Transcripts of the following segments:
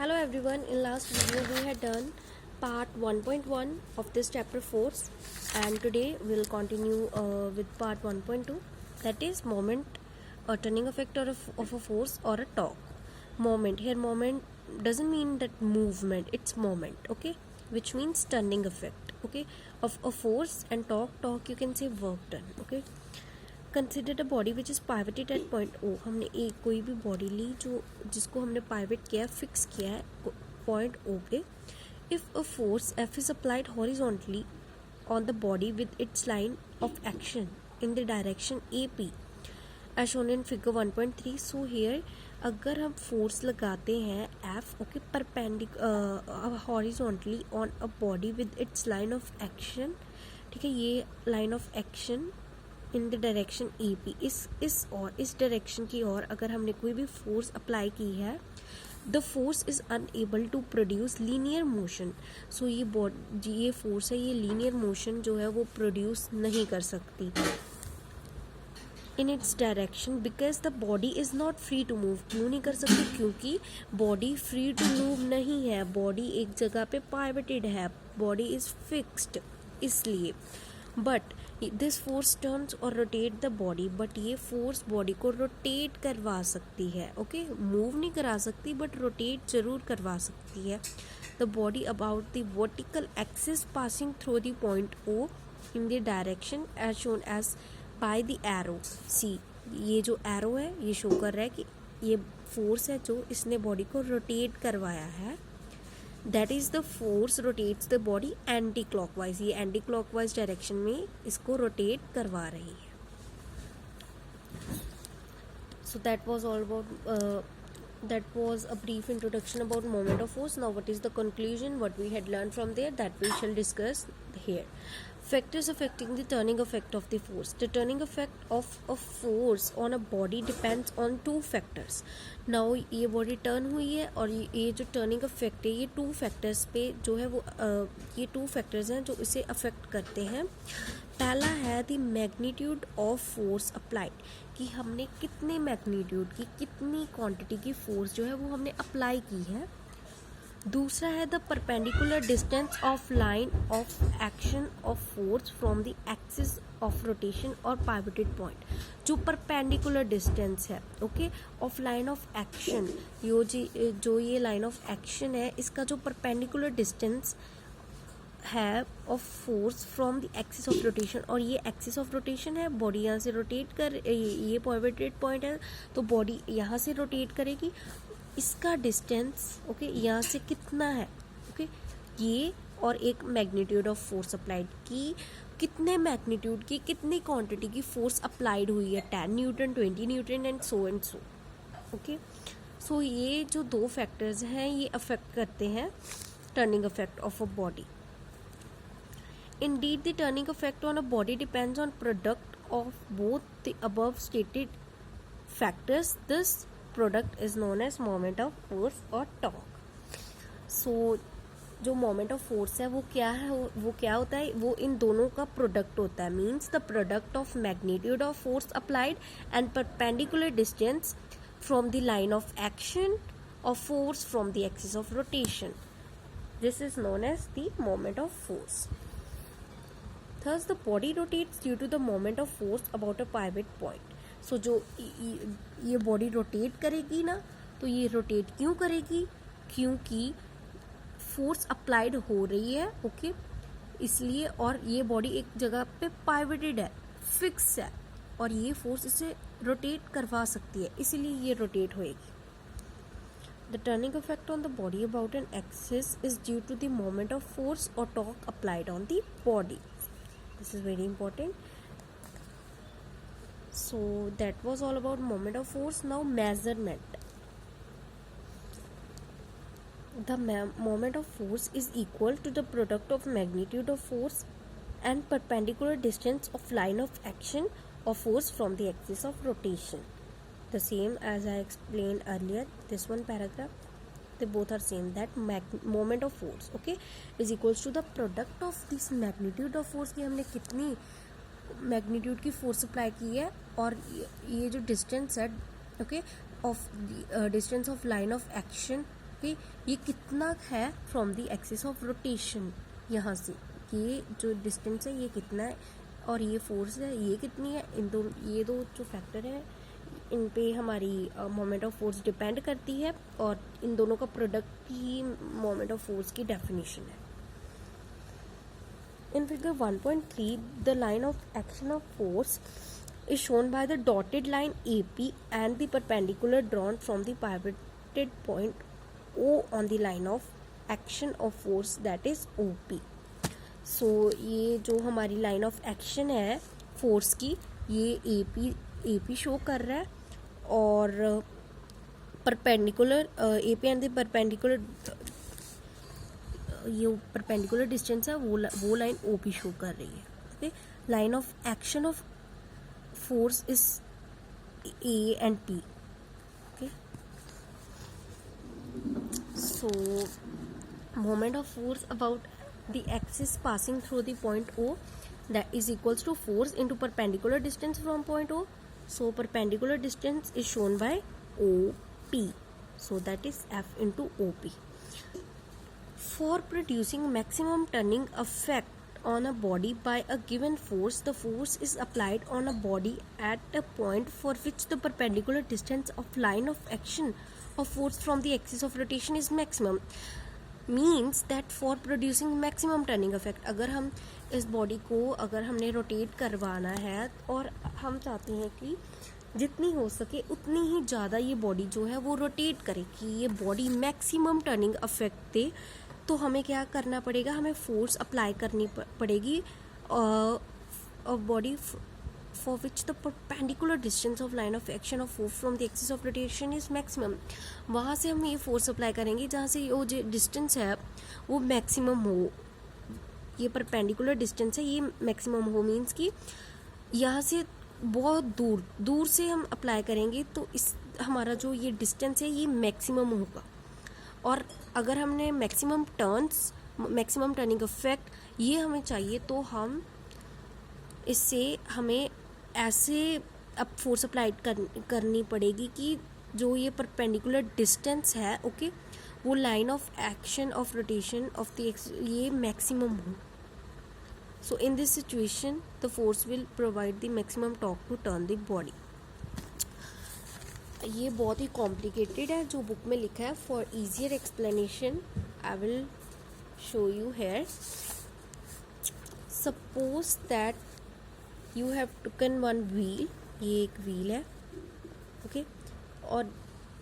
Hello everyone, in last video we had done part 1.1 of this chapter force, and today we will continue with part 1.2, that is moment, a turning effect of a force or a torque. Moment, here moment doesn't mean that movement, it's moment, okay, which means turning effect, okay, of a force. And torque you can say work done, okay. Consider a body which is pivoted at point O. हमने एक कोई भी body ली जो जिसको हमने pivot किया, fix किया है पॉइंट ओ पे. If a force F is applied horizontally on the body with its line of action in the direction A P as shown in figure 1.3. So here अगर हम force लगाते हैं F, okay, horizontally on a body with its line of action, ठीक है, ये line of action in the direction A P, इस डायरेक्शन की ओर अगर हमने कोई भी फोर्स अप्लाई की है, the force is unable to produce linear motion. So ये फोर्स है, ये लीनियर मोशन जो है वो प्रोड्यूस नहीं कर सकती in its direction because the body is not free to move. क्यों नहीं कर सकती? क्योंकि बॉडी फ्री टू मूव नहीं है, बॉडी एक जगह पे पाइवेटेड है, बॉडी इज़ फिक्स्ड, इसलिए. बट दिस फोर्स टर्न्स और रोटेट द बॉडी, बट ये फोर्स बॉडी को रोटेट करवा सकती है, ओके, मूव नहीं करा सकती बट रोटेट जरूर करवा सकती है. The body about the vertical axis passing through the point O in the direction as shown as by the arrow. See, ये जो एरो है ये शो कर रहा है कि ये फोर्स है जो इसने बॉडी को रोटेट करवाया है. That is the force rotates the body anti clockwise, ये एंटी क्लॉकवाइज डायरेक्शन में इसको रोटेट करवा रही है. So that was all about that was a brief introduction about moment of force. Now what is the conclusion, what we had learned from there, that we shall discuss here. Factors affecting the turning effect of the force. The turning effect of a force on a body depends on two factors. Now ये body turn हुई है और ये जो turning effect है ये two factors पे जो है वो ये two factors हैं जो इसे affect करते हैं. पहला है the magnitude of force applied, कि हमने कितने मैग्नीट्यूड की, कितनी क्वांटिटी की फोर्स जो है वो हमने अप्लाई की है. दूसरा है the perpendicular distance of line of action of force from the axis of rotation और पाइवोटेड पॉइंट. जो परपेंडिकुलर डिस्टेंस है, okay, of line of action, जो ये लाइन ऑफ एक्शन है इसका जो परपेंडिकुलर डिस्टेंस है of force from the axis of rotation, और ये एक्सिस ऑफ रोटेशन है, बॉडी यहाँ से रोटेट कर, ये पाइवोटेड पॉइंट है तो बॉडी यहाँ से रोटेट करेगी. इसका डिस्टेंस, ओके, यहाँ से कितना है, ओके, ये और एक मैग्नीट्यूड ऑफ फोर्स अप्लाइड की, कितने मैग्नीट्यूड की, कितनी क्वांटिटी की फोर्स अप्लाइड हुई है, 10 newton, 20 newton and so, okay. So ये जो दो फैक्टर्स हैं ये अफेक्ट करते हैं turning effect of a body. Indeed, the turning effect on a body depends on product of both the above stated factors. This product is known as moment of force or torque. So, जो moment of force है वो क्या है, वो क्या होता है, वो इन दोनों का प्रोडक्ट होता है. Means the product of magnitude of force applied and perpendicular distance from the line of action of force from the axis of rotation. This is known as the moment of force. Thus, the body rotates due to the moment of force about a pivot point. So, जो ये body rotate करेगी ना, तो ये rotate क्यों करेगी? क्योंकि force applied हो रही है, ओके, इसलिए. और ये बॉडी एक जगह पे पाइवटेड है, फिक्स है, और ये फोर्स इसे रोटेट करवा सकती है, इसीलिए ये रोटेट होएगी. The turning effect on the body about an axis is due to the moment of force or torque applied on the body. This is very important. So that was all about moment of force. Now measurement. The moment of force is equal to the product of magnitude of force and perpendicular distance of line of action of force from the axis of rotation. The same as I explained earlier, this one paragraph, they both are same, that moment of force, okay, is equals to the product of this magnitude of force, कि हमने कितनी magnitude की force apply की है, और ये जो distance है, okay, of distance of line of action okay ये कितना है from the axis of rotation, यहाँ से ये जो डिस्टेंस है ये कितना है और ये फोर्स है ये कितनी है, इन दो ये दो जो फैक्टर है इन पे हमारी मोमेंट ऑफ फोर्स डिपेंड करती है और इन दोनों का product he moment of force की डेफिनेशन है। In figure 1.3, the line of action of force is shown by the dotted line AP and the perpendicular drawn from the pivoted point O on the line of action of force, that is OP. So ये जो हमारी line of action है force की ये AP show कर रहा है और perpendicular AP and the perpendicular ये परपेंडिकुलर डिस्टेंस है वो लाइन OP शो कर रही है। Okay line of action of force is A and P। Okay so moment of force about the axis passing through the point O that is equals to force into perpendicular distance from point O. So perpendicular distance is shown by OP, so that is F into OP. For producing maximum turning effect on a body by a given force, the force is applied on a body at a point for which the perpendicular distance of line of action of force from the axis of rotation is maximum. Means that for producing maximum turning effect, अगर हम इस body को अगर हमने rotate करवाना है और हम चाहते हैं कि जितनी हो सके उतनी ही ज़्यादा ये बॉडी जो है वो रोटेट करे कि ये बॉडी मैक्सिमम टर्निंग इफेक्ट दे, तो हमें क्या करना पड़ेगा, हमें फोर्स अप्लाई करनी पड़ेगी body for which the perpendicular distance of line of action of force from the axis of rotation is maximum. वहाँ से हम ये फोर्स अप्लाई करेंगे जहाँ से वो जो डिस्टेंस है वो मैक्सिमम हो, ये परपेंडिकुलर डिस्टेंस है ये मैक्सिमम हो, मीन्स कि यहाँ से बहुत दूर से हम अप्लाई करेंगे तो इस हमारा जो ये डिस्टेंस है ये मैक्सिमम होगा। और अगर हमने मैक्सिमम टर्निंग इफेक्ट ये हमें चाहिए तो हम इससे हमें ऐसे अब फोर्स अप्लाई करनी पड़ेगी कि जो ये परपेंडिकुलर डिस्टेंस है ओके वो line of action of rotation of the ये मैक्सिमम हो। So in this situation the force will provide the maximum torque to turn the body. ये बहुत ही कॉम्प्लिकेटेड है जो बुक में लिखा है। For easier explanation I will show you here. Suppose that you have taken one wheel, ये एक wheel है ओके और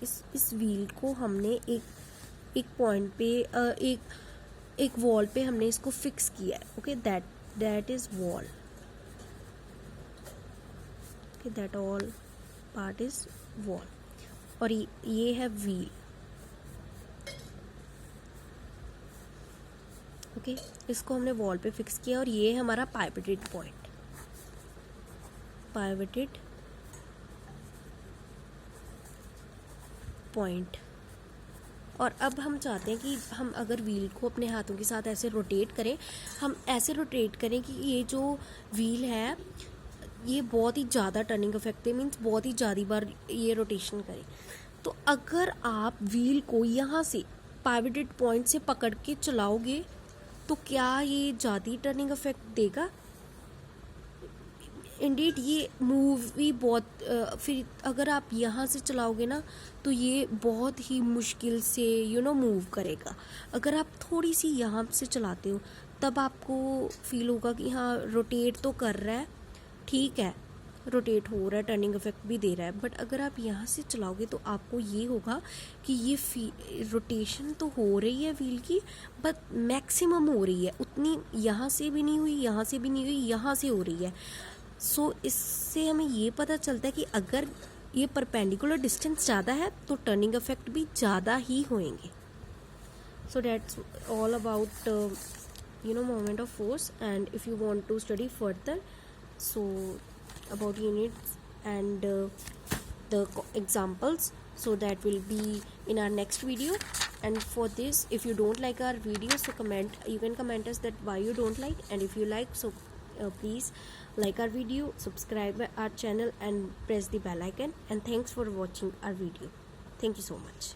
इस व्हील को हमने एक पॉइंट पे एक वॉल पे हमने इसको फिक्स किया है okay that is wall okay that all part is wall और ये है व्हील ओके इसको हमने वॉल पे फिक्स किया और ये है हमारा पाइवटेड पॉइंट। और अब हम चाहते हैं कि हम अगर व्हील को अपने हाथों के साथ ऐसे रोटेट करें, हम ऐसे रोटेट करें कि ये जो व्हील है ये बहुत ही ज़्यादा टर्निंग इफेक्ट है, मीन्स बहुत ही ज़्यादा बार ये रोटेशन करे। तो अगर आप व्हील को यहाँ से पाइवटेड पॉइंट से पकड़ के चलाओगे तो क्या ये ज़्यादा टर्निंग इफेक्ट देगा? इंडीड ये मूव भी बहुत फिर अगर आप यहाँ से चलाओगे ना तो ये बहुत ही मुश्किल से मूव करेगा। अगर आप थोड़ी सी यहाँ से चलाते हो तब आपको फील होगा कि हाँ रोटेट तो कर रहा है, ठीक है रोटेट हो रहा है, टर्निंग इफेक्ट भी दे रहा है। बट अगर आप यहाँ से चलाओगे तो आपको ये होगा कि ये रोटेशन तो हो रही है व्हील की बट मैक्सिमम हो रही है, उतनी यहाँ से भी नहीं हुई, यहाँ से भी नहीं हुई, यहाँ से हो रही है। सो इससे हमें ये पता चलता है कि अगर ये परपेंडिकुलर डिस्टेंस ज़्यादा है तो टर्निंग इफेक्ट भी ज़्यादा ही होंगे। So that's all about moment of force. And if you want to study further so about units and the examples, so that will be in our next video. And for this, if you don't like our video, so you can comment us that why you don't like, and if you like, so please like our video, subscribe our channel and press the bell icon. And thanks for watching our video. Thank you so much.